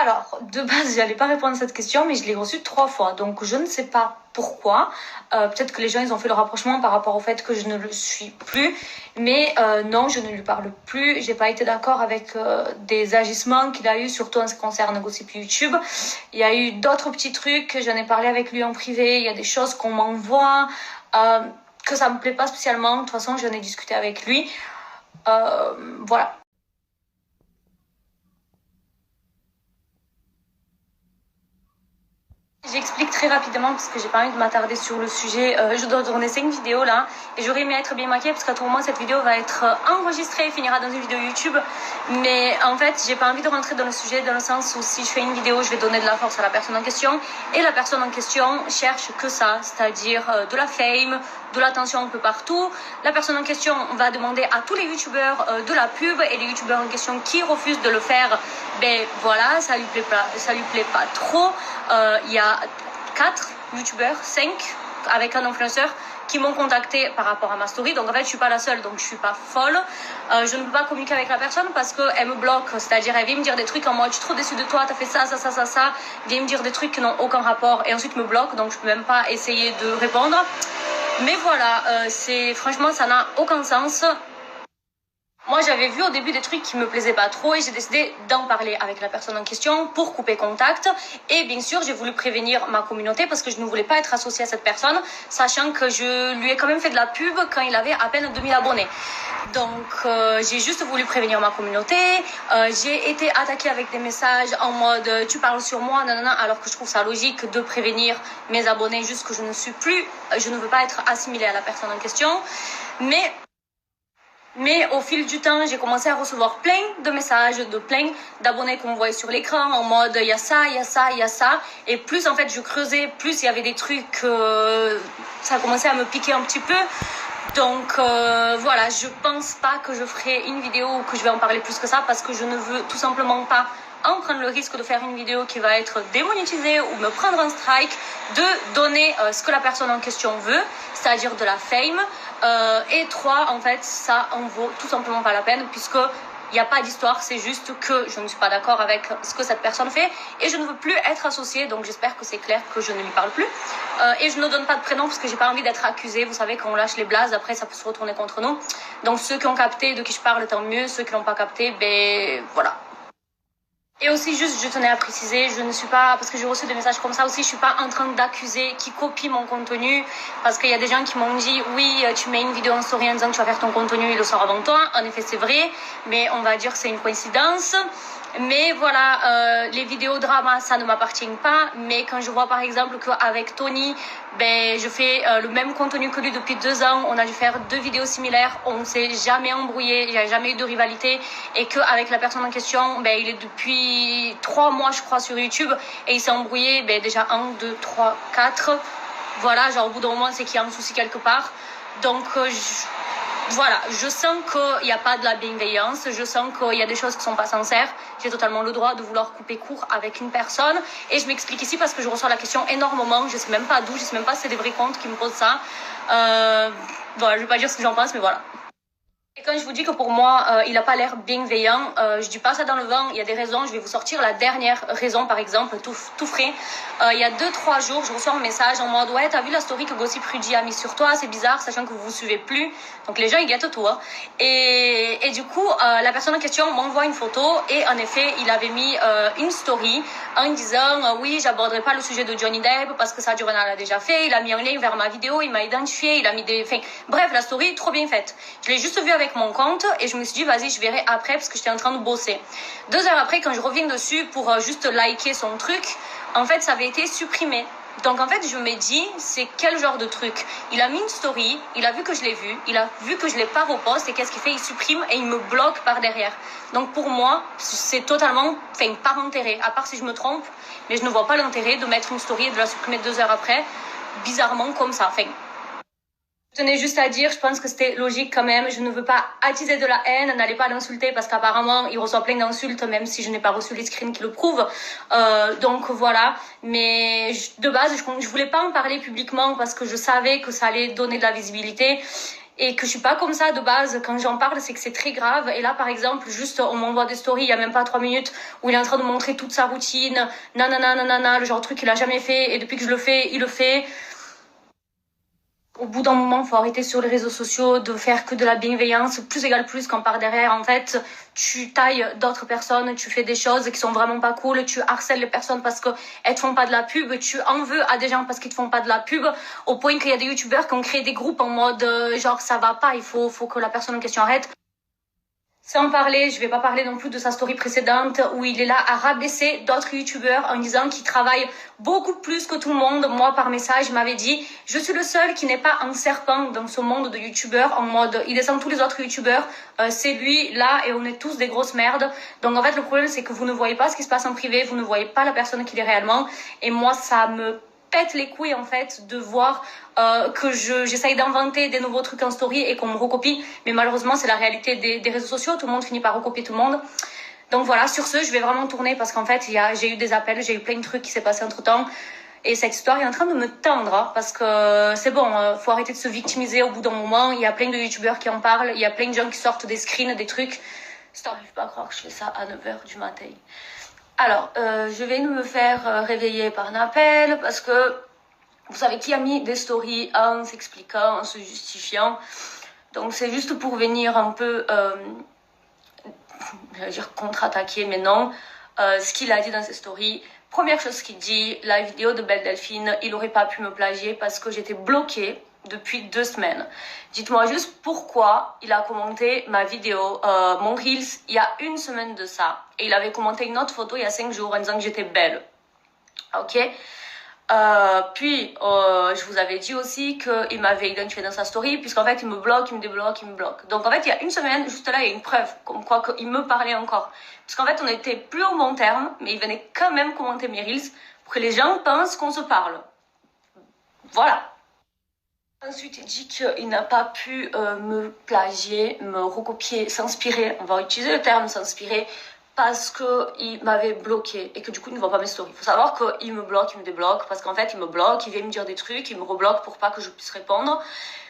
Alors, de base, j'allais pas répondre à cette question, mais je l'ai reçue 3 fois. Donc, je ne sais pas pourquoi. Peut-être que les gens, ils ont fait le rapprochement par rapport au fait que je ne le suis plus. Mais non, je ne lui parle plus. J'ai pas été d'accord avec des agissements qu'il a eu, surtout en ce qui concerne Gossip YouTube. Il y a eu d'autres petits trucs. J'en ai parlé avec lui en privé. Il y a des choses qu'on m'envoie que ça me plaît pas spécialement. De toute façon, j'en ai discuté avec lui. Voilà. J'explique très rapidement parce que j'ai pas envie de m'attarder sur le sujet. Je dois tourner 5 vidéos là et j'aurais aimé être bien maquillée parce qu'à tout moment cette vidéo va être enregistrée et finira dans une vidéo YouTube. Mais en fait, j'ai pas envie de rentrer dans le sujet dans le sens où si je fais une vidéo, je vais donner de la force à la personne en question et la personne en question cherche que ça, c'est-à-dire de la fame, de l'attention un peu partout. La personne en question va demander à tous les youtubeurs de la pub et les youtubeurs en question qui refusent de le faire, ben voilà, ça lui plaît pas trop. Il y a 4 youtubeurs, 5 avec un influenceur qui m'ont contacté par rapport à ma story. Donc en fait, je suis pas la seule, donc je suis pas folle. Je ne peux pas communiquer avec la personne parce qu'elle me bloque. C'est-à-dire, elle vient me dire des trucs en mode, je suis trop déçue de toi, t'as fait ça. Elle vient me dire des trucs qui n'ont aucun rapport et ensuite me bloque. Donc je peux même pas essayer de répondre. Mais voilà, franchement, ça n'a aucun sens. Moi, j'avais vu au début des trucs qui me plaisaient pas trop et j'ai décidé d'en parler avec la personne en question pour couper contact. Et bien sûr, j'ai voulu prévenir ma communauté parce que je ne voulais pas être associée à cette personne, sachant que je lui ai quand même fait de la pub quand il avait à peine 2000 abonnés. Donc, j'ai juste voulu prévenir ma communauté. J'ai été attaquée avec des messages en mode « tu parles sur moi, nanana », alors que je trouve ça logique de prévenir mes abonnés juste que je ne veux pas être assimilée à la personne en question. Mais au fil du temps, j'ai commencé à recevoir plein de messages de plein d'abonnés qu'on voyait sur l'écran en mode il y a ça, il y a ça, il y a ça. Et plus en fait je creusais, plus il y avait des trucs, ça commençait à me piquer un petit peu. Donc voilà, je pense pas que je ferai une vidéo où que je vais en parler plus que ça parce que je ne veux tout simplement pas en prendre le risque de faire une vidéo qui va être démonétisée ou me prendre un strike, de donner ce que la personne en question veut, c'est-à-dire de la fame. Et 3, en fait, ça en vaut tout simplement pas la peine puisque il n'y a pas d'histoire, c'est juste que je ne suis pas d'accord avec ce que cette personne fait et je ne veux plus être associée, donc j'espère que c'est clair que je ne lui parle plus. Et je ne donne pas de prénom parce que j'ai pas envie d'être accusée. Vous savez, quand on lâche les blazes, après ça peut se retourner contre nous. Donc ceux qui ont capté de qui je parle, tant mieux. Ceux qui l'ont pas capté, ben voilà. Et aussi juste, je tenais à préciser, je ne suis pas, parce que j'ai reçu des messages comme ça aussi, je suis pas en train d'accuser qui copie mon contenu, parce qu'il y a des gens qui m'ont dit, oui, tu mets une vidéo en story en disant que tu vas faire ton contenu, il le sort avant toi. En effet, c'est vrai, mais on va dire que c'est une coïncidence. Mais voilà, les vidéos drama, ça ne m'appartient pas. Mais quand je vois par exemple qu'avec Tony, ben, je fais le même contenu que lui depuis 2 ans, on a dû faire 2 vidéos similaires, on ne s'est jamais embrouillé, il n'y a jamais eu de rivalité. Et qu'avec la personne en question, ben, il est depuis 3 mois, je crois, sur YouTube. Et il s'est embrouillé ben, déjà 1, 2, 3, 4. Voilà, genre au bout d'un moment, c'est qu'il y a un souci quelque part. Donc, voilà, je sens qu'il n'y a pas de la bienveillance, je sens qu'il y a des choses qui sont pas sincères. J'ai totalement le droit de vouloir couper court avec une personne. Et je m'explique ici parce que je reçois la question énormément. Je sais même pas d'où, je sais même pas si c'est des vrais comptes qui me posent ça. Voilà, je vais pas dire ce que j'en pense, mais voilà. Et quand je vous dis que pour moi, il n'a pas l'air bienveillant, je dis pas ça dans le vent, il y a des raisons. Je vais vous sortir la dernière raison, par exemple, tout frais. Il y a 2-3 jours, je reçois un message en mode « Ouais, t'as vu la story que Gossip Rudy a mis sur toi? C'est bizarre, sachant que vous vous suivez plus. » Donc les gens, ils gâtent tout. Hein. Et du coup, la personne en question m'envoie une photo et en effet, il avait mis une story en disant oui, j'aborderai pas le sujet de Johnny Depp parce que ça, Durana l'a déjà fait. Il a mis un lien vers ma vidéo, il m'a identifié, il a mis des... Enfin, bref, la story, trop bien faite. Je l'ai juste vue avec mon compte et je me suis dit vas-y, je verrai après parce que j'étais en train de bosser. 2 heures après, quand je reviens dessus pour juste liker son truc, en fait, ça avait été supprimé. Donc en fait, je me dis, c'est quel genre de truc? Il a mis une story, il a vu que je l'ai vu, il a vu que je l'ai pas reposte et qu'est-ce qu'il fait? Il supprime et il me bloque par derrière. Donc pour moi, c'est totalement, enfin, par intérêt, à part si je me trompe, mais je ne vois pas l'intérêt de mettre une story et de la supprimer 2 heures après, bizarrement comme ça. Enfin, je tenais juste à dire, je pense que c'était logique quand même. Je ne veux pas attiser de la haine, n'allez pas l'insulter parce qu'apparemment il reçoit plein d'insultes, même si je n'ai pas reçu les screens qui le prouvent. Donc voilà. Mais de base, je voulais pas en parler publiquement parce que je savais que ça allait donner de la visibilité. et que je suis pas comme ça de base. Quand j'en parle, c'est que c'est très grave. Et là, par exemple, juste on m'envoie des stories il y a même pas 3 minutes où il est en train de montrer toute sa routine, nanana, nanana, le genre de truc qu'il a jamais fait, et depuis que je le fais, il le fait. Au bout d'un moment, il faut arrêter sur les réseaux sociaux de faire que de la bienveillance, plus égale plus, quand par derrière, en fait, tu tailles d'autres personnes, tu fais des choses qui sont vraiment pas cool, tu harcèles les personnes parce qu'elles te font pas de la pub, tu en veux à des gens parce qu'ils te font pas de la pub, au point qu'il y a des youtubeurs qui ont créé des groupes en mode genre ça va pas, il faut que la personne en question arrête. Sans parler, je vais pas parler non plus de sa story précédente où il est là à rabaisser d'autres youtubeurs en disant qu'il travaille beaucoup plus que tout le monde. Moi, par message, il m'avait dit « Je suis le seul qui n'est pas un serpent dans ce monde de youtubeurs » en mode il descend tous les autres youtubeurs, c'est lui là et on est tous des grosses merdes. Donc en fait, le problème c'est que vous ne voyez pas ce qui se passe en privé, vous ne voyez pas la personne qu'il est réellement et moi, ça me pète les couilles en fait de voir que j'essaye d'inventer des nouveaux trucs en story et qu'on me recopie, mais malheureusement c'est la réalité des réseaux sociaux, tout le monde finit par recopier tout le monde. Donc voilà, sur ce je vais vraiment tourner parce qu'en fait j'ai eu des appels, j'ai eu plein de trucs qui s'est passé entre temps et cette histoire est en train de me tendre hein, parce que c'est bon, faut arrêter de se victimiser au bout d'un moment. Il y a plein de youtubeurs qui en parlent, il y a plein de gens qui sortent des screens, des trucs. Stop, je peux pas croire que je fais ça à 9h du matin. Alors, je vais me faire réveiller par un appel parce que vous savez qui a mis des stories en s'expliquant, en se justifiant. Donc c'est juste pour venir un peu, je vais dire contre-attaquer, mais non, ce qu'il a dit dans ses stories. Première chose qu'il dit, la vidéo de Belle Delphine, il aurait pas pu me plagier parce que j'étais bloquée depuis 2 semaines. Dites-moi juste pourquoi il a commenté ma vidéo, mon Reels, il y a 1 semaine de ça. Et il avait commenté une autre photo il y a 5 jours en disant que j'étais belle. Ok. Puis, je vous avais dit aussi qu'il m'avait identifié dans sa story, puisqu'en fait, il me bloque, il me débloque, il me bloque. Donc, en fait, il y a 1 semaine, juste là, il y a une preuve, comme quoi il me parlait encore. Parce qu'en fait, on était plus au bon terme, mais il venait quand même commenter mes Reels pour que les gens pensent qu'on se parle. Voilà. Ensuite, il dit qu'il n'a pas pu me plagier, me recopier, s'inspirer. On va utiliser le terme s'inspirer parce qu'il m'avait bloqué et que du coup, il ne voit pas mes stories. Il faut savoir qu'il me bloque, il me débloque parce qu'en fait, il me bloque, il vient me dire des trucs, il me rebloque pour pas que je puisse répondre.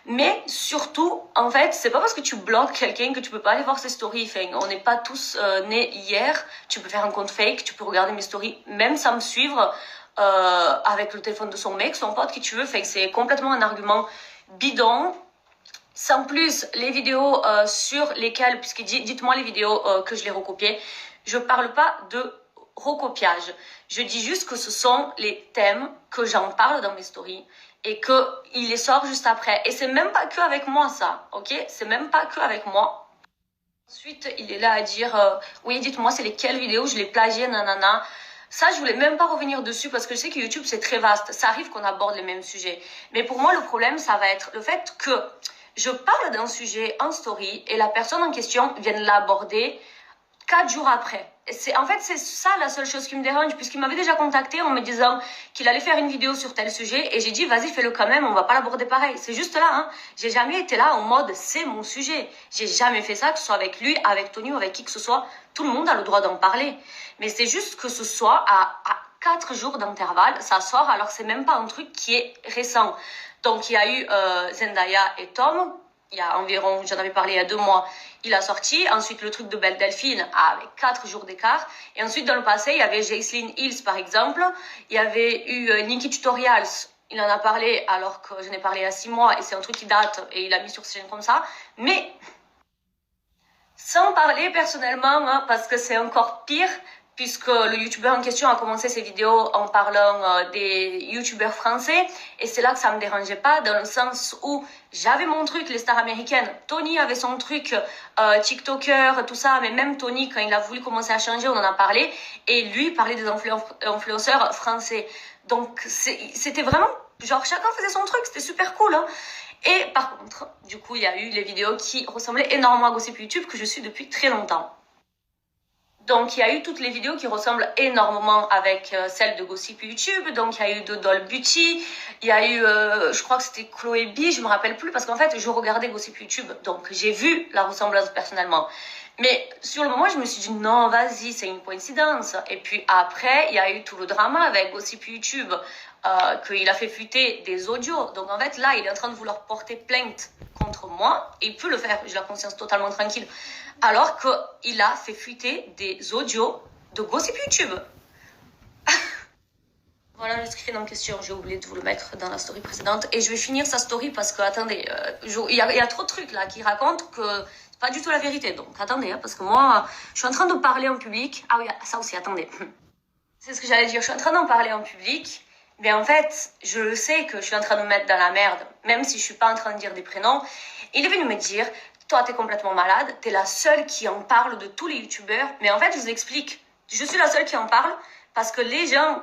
Mais surtout, en fait, c'est pas parce que tu bloques quelqu'un que tu peux pas aller voir ses stories. Enfin, on n'est pas tous nés hier. Tu peux faire un compte fake, tu peux regarder mes stories même sans me suivre. Avec le téléphone de son mec, son pote, qui tu veux. Fait que c'est complètement un argument bidon. Sans plus, les vidéos sur lesquelles, puisqu'il dit, dites-moi les vidéos que je les recopiais, je parle pas de recopiage. Je dis juste que ce sont les thèmes que j'en parle dans mes stories et qu'il les sort juste après. Et c'est même pas que avec moi ça, ok? C'est même pas que avec moi. Ensuite, il est là à dire, oui, dites-moi c'est lesquelles vidéos je les plagiais, nanana. Ça, je voulais même pas revenir dessus parce que je sais que YouTube, c'est très vaste. Ça arrive qu'on aborde les mêmes sujets. Mais pour moi, le problème, ça va être le fait que je parle d'un sujet en story et la personne en question vienne l'aborder 4 jours après. En fait, c'est ça la seule chose qui me dérange, puisqu'il m'avait déjà contacté en me disant qu'il allait faire une vidéo sur tel sujet, et j'ai dit, vas-y, fais-le quand même, on va pas l'aborder pareil. C'est juste là, hein. J'ai jamais été là en mode, c'est mon sujet. J'ai jamais fait ça, que ce soit avec lui, avec Tony ou avec qui que ce soit. Tout le monde a le droit d'en parler. Mais c'est juste que ce soit à 4 jours d'intervalle, ça sort, alors c'est même pas un truc qui est récent. Donc, il y a eu Zendaya et Tom, il y a environ, j'en avais parlé il y a 2 mois, il a sorti. Ensuite, le truc de Belle Delphine avec 4 jours d'écart. Et ensuite, dans le passé, il y avait Jaislyn Hills, par exemple. Il y avait eu Nikki Tutorials. Il en a parlé alors que je n'ai parlé il y a 6 mois et c'est un truc qui date et il a mis sur sa chaîne comme ça. Mais, sans parler personnellement, hein, parce que c'est encore pire, puisque le youtubeur en question a commencé ses vidéos en parlant des youtubeurs français, et c'est là que ça me dérangeait pas, dans le sens où j'avais mon truc, les stars américaines, Tony avait son truc, TikToker, tout ça, mais même Tony, quand il a voulu commencer à changer, on en a parlé, et lui parlait des influenceurs français. Donc c'était vraiment, genre chacun faisait son truc, c'était super cool, hein. Et par contre, du coup, il y a eu les vidéos qui ressemblaient énormément à Gossip YouTube, que je suis depuis très longtemps. Donc, il y a eu toutes les vidéos qui ressemblent énormément avec celles de Gossip YouTube. Donc, il y a eu de Doll Beauty, il y a eu, je crois que c'était Chloé B, je me rappelle plus, parce qu'en fait, je regardais Gossip YouTube, donc j'ai vu la ressemblance personnellement. Mais sur le moment, je me suis dit non, vas-y, c'est une coïncidence. Et puis après, il y a eu tout le drama avec Gossip YouTube, qu'il a fait fuiter des audios. Donc en fait, là, il est en train de vouloir porter plainte contre moi. Et il peut le faire, j'ai la conscience totalement tranquille. Alors qu'il a fait fuiter des audios de Gossip YouTube. Voilà le screen en question, j'ai oublié de vous le mettre dans la story précédente. Et je vais finir sa story parce que, attendez, il y a trop de trucs là qui racontent que c'est pas du tout la vérité. Donc attendez, hein, parce que moi, je suis en train de parler en public. Ah oui, ça aussi, attendez. C'est ce que j'allais dire, je suis en train d'en parler en public. Mais en fait, je le sais que je suis en train de me mettre dans la merde, même si je suis pas en train de dire des prénoms. Il est venu me dire, toi, t'es complètement malade, t'es la seule qui en parle de tous les youtubeurs. Mais en fait, je vous explique, je suis la seule qui en parle parce que les gens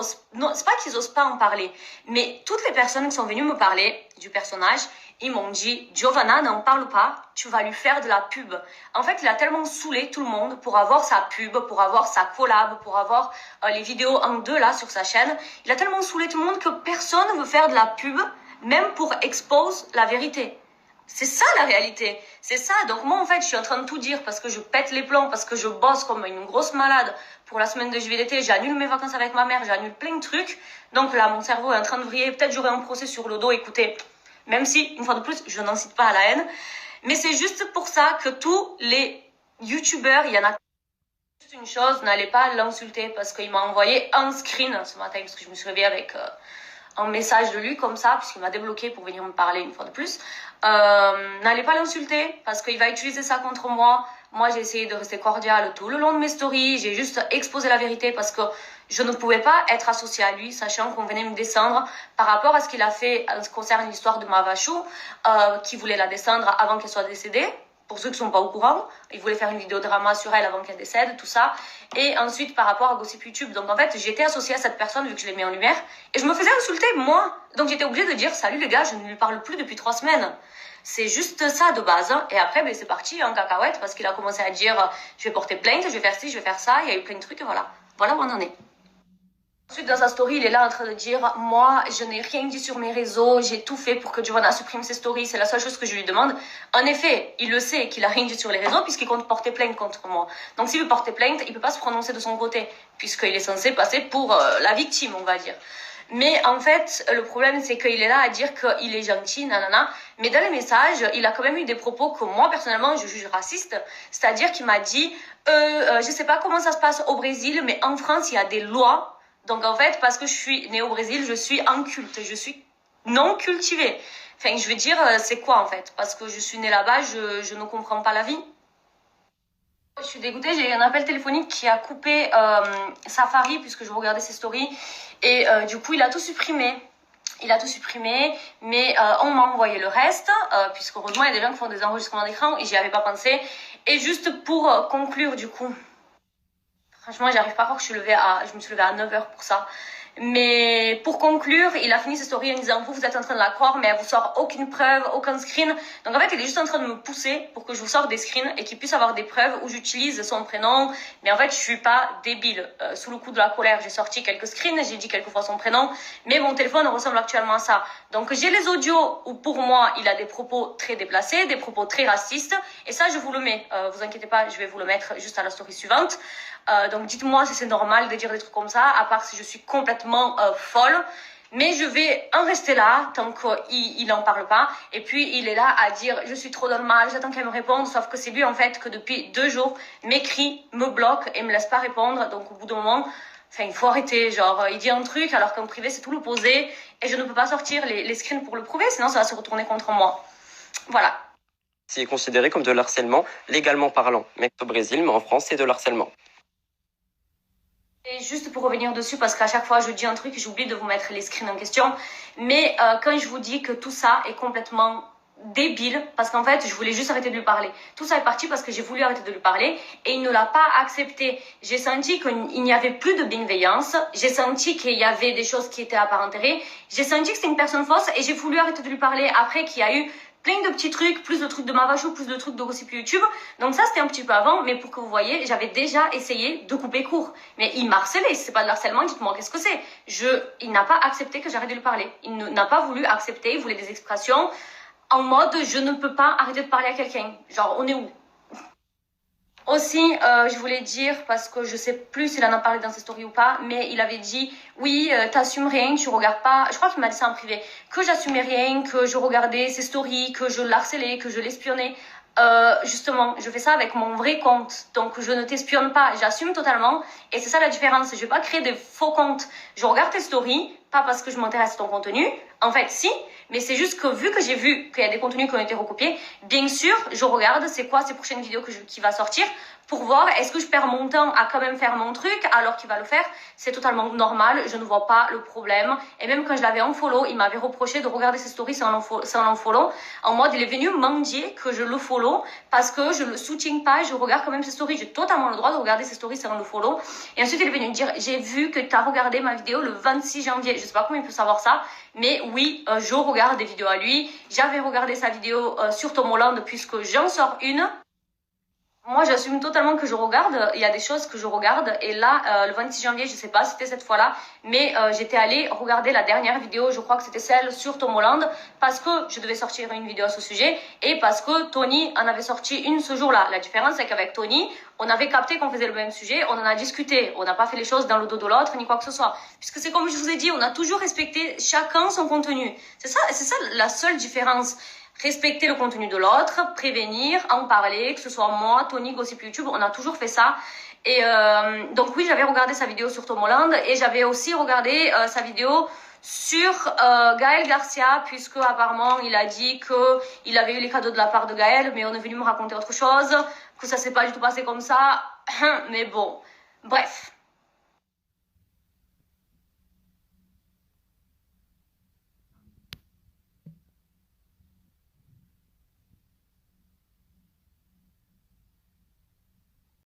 c'est pas qu'ils osent pas en parler, mais toutes les personnes qui sont venues me parler du personnage, ils m'ont dit, Giovanna, n'en parle pas, tu vas lui faire de la pub. En fait, il a tellement saoulé tout le monde pour avoir sa pub, pour avoir sa collab, pour avoir les vidéos en deux là sur sa chaîne. Il a tellement saoulé tout le monde que personne ne veut faire de la pub, même pour expose la vérité. C'est ça la réalité, c'est ça. Donc moi en fait je suis en train de tout dire parce que je pète les plombs, parce que je bosse comme une grosse malade pour la semaine de juillet d'été, j'annule mes vacances avec ma mère, j'annule plein de trucs. Donc là mon cerveau est en train de vriller, peut-être j'aurai un procès sur le dos, écoutez, même si une fois de plus je n'en cite pas à la haine. Mais c'est juste pour ça que tous les youtubeurs, il y en a juste une chose, n'allez pas l'insulter parce qu'il m'a envoyé un screen ce matin parce que je me suis réveillée avec... un message de lui comme ça, puisqu'il m'a débloqué pour venir me parler une fois de plus. N'allez pas l'insulter, parce qu'il va utiliser ça contre moi. Moi, j'ai essayé de rester cordiale tout le long de mes stories. J'ai juste exposé la vérité parce que je ne pouvais pas être associée à lui, sachant qu'on venait me descendre par rapport à ce qu'il a fait en ce qui concerne l'histoire de ma Vachou, qui voulait la descendre avant qu'elle soit décédée. Pour ceux qui sont pas au courant, il voulait faire une vidéo drama sur elle avant qu'elle décède, tout ça. Et ensuite, par rapport à Gossip YouTube. Donc, en fait, j'étais associée à cette personne vu que je l'ai mis en lumière. Et je me faisais insulter, moi. Donc, j'étais obligée de dire, salut les gars, je ne lui parle plus depuis 3 semaines. C'est juste ça de base. Et après, ben, c'est parti en cacahuète parce qu'il a commencé à dire, je vais porter plainte, je vais faire ci, je vais faire ça. Il y a eu plein de trucs et voilà. Voilà où on en est. Ensuite, dans sa story, il est là en train de dire, moi, je n'ai rien dit sur mes réseaux, j'ai tout fait pour que Giovanna supprime ses stories, c'est la seule chose que je lui demande. En effet, il le sait qu'il a rien dit sur les réseaux puisqu'il compte porter plainte contre moi. Donc, s'il veut porter plainte, il peut pas se prononcer de son côté puisqu'il est censé passer pour la victime, on va dire. Mais en fait, le problème, c'est qu'il est là à dire qu'il est gentil, nanana. Mais dans les messages, il a quand même eu des propos que moi, personnellement, je juge racistes. C'est-à-dire qu'il m'a dit, je sais pas comment ça se passe au Brésil, mais en France, il y a des lois. Donc en fait, parce que je suis née au Brésil, je suis inculte, je suis non cultivée. Enfin, je veux dire, c'est quoi en fait? Parce que je suis née là-bas, je ne comprends pas la vie. Je suis dégoûtée, j'ai eu un appel téléphonique qui a coupé Safari puisque je regardais ses stories. Et du coup, il a tout supprimé. Il a tout supprimé, mais on m'a envoyé le reste, puisque heureusement, il y a des gens qui font des enregistrements d'écran et j'y avais pas pensé. Et juste pour conclure du coup... Franchement, j'arrive pas à croire que je me suis levée à 9h pour ça. Mais pour conclure, il a fini ses stories en disant, vous êtes en train de la croire, mais elle vous sort aucune preuve, aucun screen. Donc en fait, il est juste en train de me pousser pour que je vous sorte des screens et qu'il puisse avoir des preuves où j'utilise son prénom. Mais en fait, je suis pas débile. Sous le coup de la colère, j'ai sorti quelques screens, j'ai dit quelques fois son prénom, mais mon téléphone ressemble actuellement à ça. Donc j'ai les audios où pour moi, il a des propos très déplacés, des propos très racistes. Et ça, je vous le mets. Vous inquiétez pas, je vais vous le mettre juste à la story suivante. Donc dites-moi si c'est normal de dire des trucs comme ça, à part si je suis complètement folle. Mais je vais en rester là tant qu'il n'en parle pas. Et puis il est là à dire je suis trop dans le mal, j'attends qu'elle me réponde. Sauf que c'est lui en fait que depuis 2 jours m'écrit, me bloque et me laisse pas répondre. Donc au bout d'un moment, enfin il faut arrêter. Genre il dit un truc alors qu'en privé c'est tout l'opposé. Et je ne peux pas sortir les screens pour le prouver, sinon ça va se retourner contre moi. Voilà. C'est considéré comme de l'harcèlement légalement parlant. Mais au Brésil, mais en France, c'est de l'harcèlement. Et juste pour revenir dessus, parce qu'à chaque fois je dis un truc et j'oublie de vous mettre les screens en question, mais quand je vous dis que tout ça est complètement débile, parce qu'en fait je voulais juste arrêter de lui parler. Tout ça est parti parce que j'ai voulu arrêter de lui parler et il ne l'a pas accepté. J'ai senti qu'il n'y avait plus de bienveillance, j'ai senti qu'il y avait des choses qui étaient à part intérêt, j'ai senti que c'était une personne fausse et j'ai voulu arrêter de lui parler après qu'il y a eu plein de petits trucs, plus de trucs de Mavachou, plus de trucs de Gossip YouTube. Donc ça, c'était un petit peu avant, mais pour que vous voyez, j'avais déjà essayé de couper court. Mais il m'a harcelé, si c'est pas de l'harcèlement, dites-moi qu'est-ce que c'est. Il n'a pas accepté que j'arrête de lui parler. Il n'a pas voulu accepter, il voulait des expressions en mode je ne peux pas arrêter de parler à quelqu'un. Genre, on est où? Aussi, je voulais dire, parce que je sais plus s'il en a parlé dans ses stories ou pas, mais il avait dit, oui, t'assumes rien, tu regardes pas, je crois qu'il m'a dit ça en privé, que j'assumais rien, que je regardais ses stories, que je l'harcelais, que je l'espionnais. Justement, je fais ça avec mon vrai compte, donc je ne t'espionne pas, j'assume totalement, et c'est ça la différence, je vais pas créer des faux comptes, je regarde tes stories, pas parce que je m'intéresse à ton contenu, en fait si, mais c'est juste que vu que j'ai vu qu'il y a des contenus qui ont été recopiés, bien sûr, je regarde c'est quoi ces prochaines vidéos qui va sortir, pour voir est-ce que je perds mon temps à quand même faire mon truc alors qu'il va le faire, c'est totalement normal, je ne vois pas le problème, et même quand je l'avais en follow, il m'avait reproché de regarder ses stories sans l'unfollow, en mode il est venu mendier que je le follow, parce que je le soutiens pas, je regarde quand même ses stories, j'ai totalement le droit de regarder ses stories sans le follow, et ensuite il est venu me dire, j'ai vu que tu as regardé ma vidéo le 26 janvier, je sais pas comment il peut savoir ça, mais oui, je regarde des vidéos à lui, j'avais regardé sa vidéo sur Tom Holland puisque j'en sors une. Moi, j'assume totalement que je regarde. Il y a des choses que je regarde. Et là, le 26 janvier, je sais pas si c'était cette fois-là, mais j'étais allée regarder la dernière vidéo. Je crois que c'était celle sur Tom Holland parce que je devais sortir une vidéo à ce sujet et parce que Tony en avait sorti une ce jour-là. La différence, c'est qu'avec Tony, on avait capté qu'on faisait le même sujet. On en a discuté. On n'a pas fait les choses dans le dos de l'autre ni quoi que ce soit. Puisque c'est comme je vous ai dit, on a toujours respecté chacun son contenu. C'est ça la seule différence. Respecter le contenu de l'autre, prévenir, en parler, que ce soit moi, Tony, Gossip YouTube, on a toujours fait ça. Et donc oui, j'avais regardé sa vidéo sur Tom Holland et j'avais aussi regardé sa vidéo sur Gaël Garcia, puisque apparemment il a dit que il avait eu les cadeaux de la part de Gaël, mais on est venu me raconter autre chose, que ça s'est pas du tout passé comme ça. Mais bon, bref.